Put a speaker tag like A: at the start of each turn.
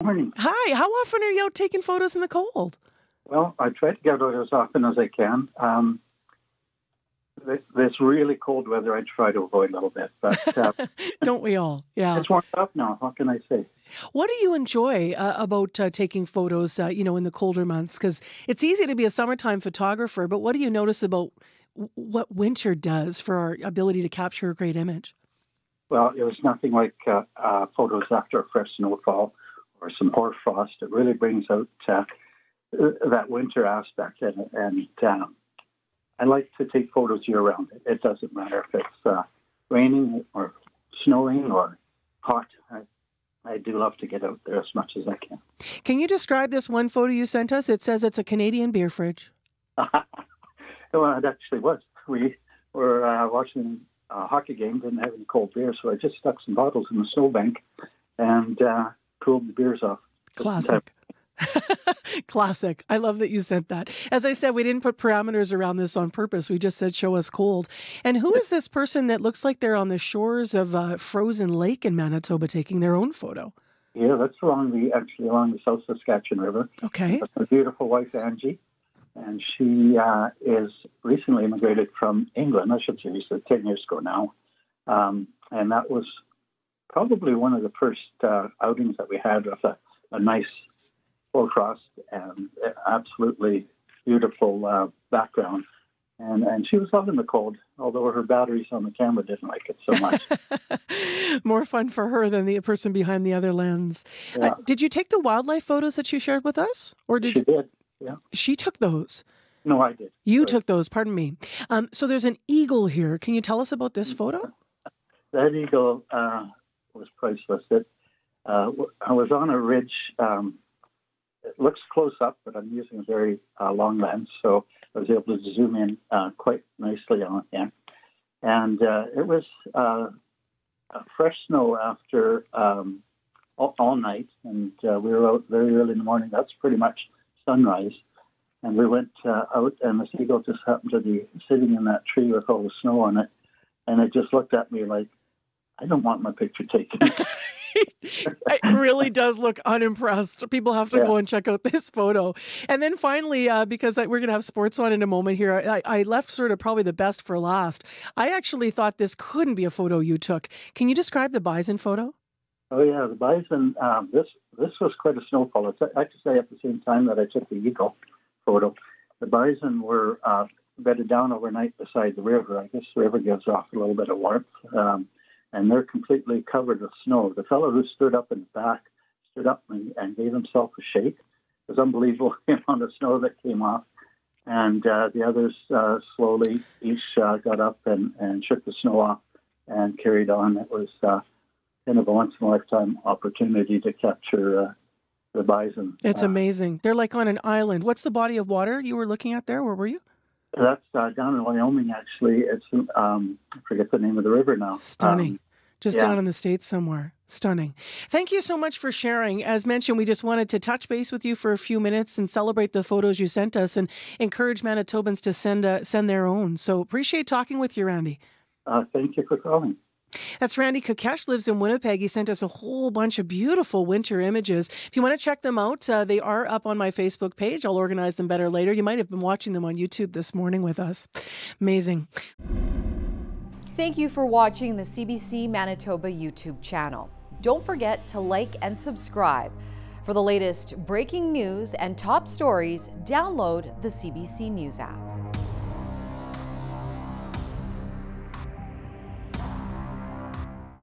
A: Morning.
B: Hi, how often are you out taking photos in the cold?
A: Well, I try to get out as often as I can. This really cold weather, I try to avoid a little bit, but
B: Don't we all? Yeah.
A: it's warmed up now. What can I say?
B: What do you enjoy about taking photos, in the colder months? Because it's easy to be a summertime photographer, but what do you notice about what winter does for our ability to capture a great image?
A: Well, it was nothing like photos after a fresh snowfall or some hoarfrost. It really brings out that winter aspect, and I like to take photos year-round. It doesn't matter if it's raining or snowing or hot. I do love to get out there as much as I can.
B: Can you describe this one photo you sent us? It says it's a Canadian beer fridge.
A: Well, it actually was. We were watching a hockey game, didn't have any cold beer, so I just stuck some bottles in the snowbank and cooled the beers off.
B: Classic. Classic. I love that you sent that. As I said, we didn't put parameters around this on purpose. We just said, show us cold. And who is this person that looks like they're on the shores of a frozen lake in Manitoba taking their own photo?
A: Yeah, that's along the South Saskatchewan River.
B: Okay.
A: That's my beautiful wife, Angie. And she is recently immigrated from England. I should say, she's 10 years ago now. And that was probably one of the first outings that we had with a nice full frost and absolutely beautiful background. And she was loving the cold, although her batteries on the camera didn't like it so much.
B: More fun for her than the person behind the other lens.
A: Yeah.
B: Did you take the wildlife photos that you shared with us? Or
A: She did, yeah.
B: She took those?
A: No, I did.
B: You took those, pardon me. So there's an eagle here. Can you tell us about this photo?
A: That eagle was priceless. I was on a ridge. It looks close up, but I'm using a very long lens, so I was able to zoom in quite nicely on him. And it was fresh snow after all night, and we were out very early in the morning. That's pretty much sunrise. And we went out, and the seagull just happened to be sitting in that tree with all the snow on it. And it just looked at me like, I don't want my picture taken.
B: It really does look unimpressed. People have to go and check out this photo. And then finally, because we're going to have sports on in a moment here, I left sort of probably the best for last. I actually thought this couldn't be a photo you took. Can you describe the bison photo?
A: Oh, yeah, the bison. This was quite a snowfall. It's actually at the same time that I took the eagle photo. The bison were bedded down overnight beside the river. I guess the river gives off a little bit of warmth. And they're completely covered with snow. The fellow who stood up in the back stood up and gave himself a shake. It was unbelievable the amount of snow that came off. And the others slowly each got up and shook the snow off and carried on. It was kind of a once-in-a-lifetime opportunity to capture the bison.
B: It's amazing. They're like on an island. What's the body of water you were looking at there? Where were you?
A: That's down in Wyoming, actually. It's, I forget the name of the river now.
B: Stunning. Just down in the States somewhere. Stunning. Thank you so much for sharing. As mentioned, we just wanted to touch base with you for a few minutes and celebrate the photos you sent us and encourage Manitobans to send their own. So appreciate talking with you, Randy.
A: Thank you for calling.
B: That's Randy Kukesh, lives in Winnipeg. He sent us a whole bunch of beautiful winter images. If you want to check them out, they are up on my Facebook page. I'll organize them better later. You might have been watching them on YouTube this morning with us. Amazing.
C: Thank you for watching the CBC Manitoba YouTube channel. Don't forget to like and subscribe. For the latest breaking news and top stories, download the CBC News app.